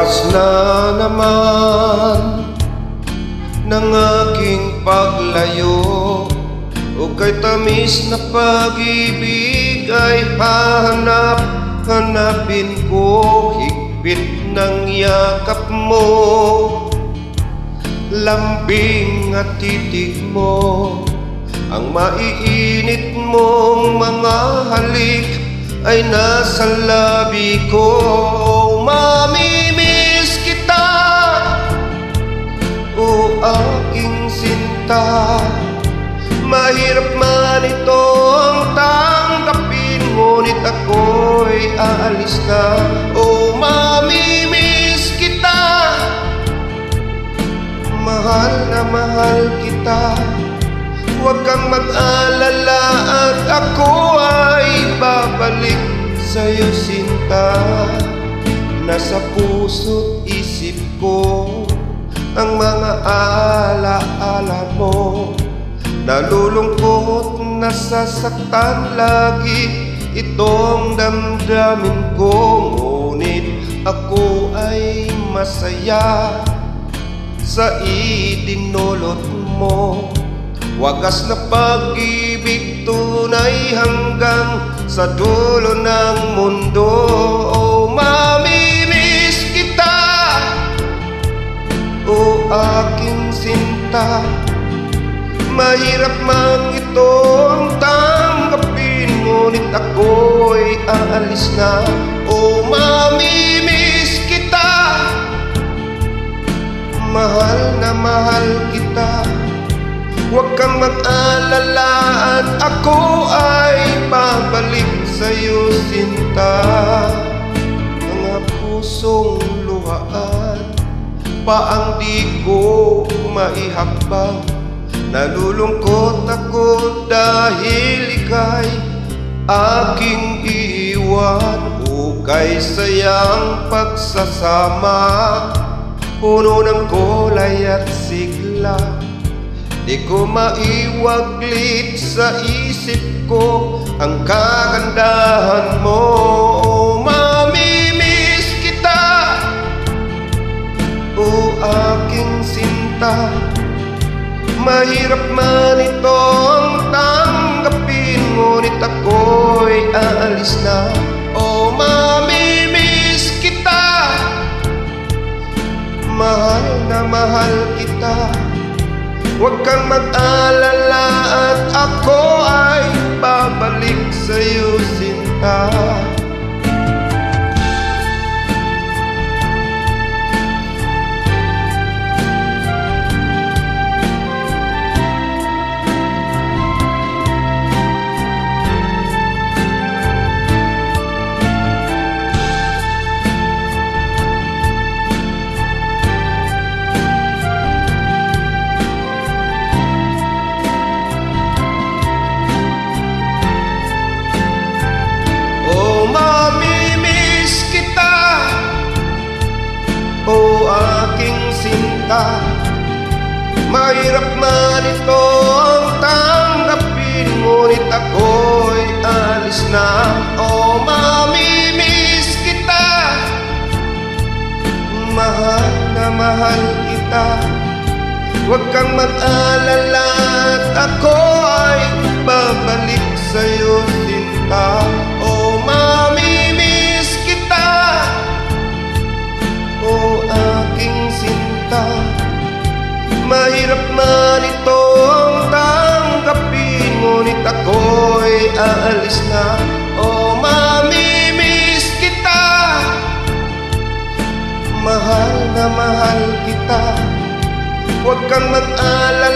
Wakas na naman ng aking paglayo, o kay tamis na pag-ibig ay hanapin ko. Higpit ng yakap mo, lambing at titig mo, ang maiinit mong mga halik ay nasa labi ko. Mamimiss kita, o aking sinta. Mahirap man ito ang tanggapin, ngunit ako'y aalis na. O mamimiss kita, mahal na mahal kita. Huwag kang mag-alala at ako ay babalik sa'yo, sinta. Nasa puso't isip ko ang mga alaala mo. Nalulungkot, nasasaktan lagi itong damdamin ko, ngunit ako ay masaya sa idinulot mo. Wagas na pag-ibig, tunay hanggang sa dulo ng mundo. O mamimiss kita, o aking sinta. Mahirap man itong tanggapin, ngunit ako'y aalis na. O mamimiss kita, mahal na mahal kita. Huwag kang mag-alala at ako ay babalik sa'yo, sinta. Mga pusong luhaan pa ang di ko maihakbang. Nalulungkot ako dahil ika'y aking iiwan. Hukay sayang pagsasama, puno ng kulay at sigla. Di ko maiwaglit sa isip ko ang kagandahan mo. O mamimiss kita, o aking sinta. Mahirap man itong tanggapin, ngunit ako'y aalis na. O mamimiss kita, mahal na mahal kita. Huwag kang mag-alala at ako ay babalik sa'yo, sinta. Mahirap man ito ang tanggapin, ngunit ako'y alis na. O mamimiss kita, mahal na mahal kita. Huwag kang mag-alala at ako ay babalik sa'yo, sinta. O mamimiss kita, o aking sinta. Mahirap man ito ang tanggapin, ngunit ako'y aalis na. O mamimiss kita, mahal na mahal kita. Huwag kang mag-alala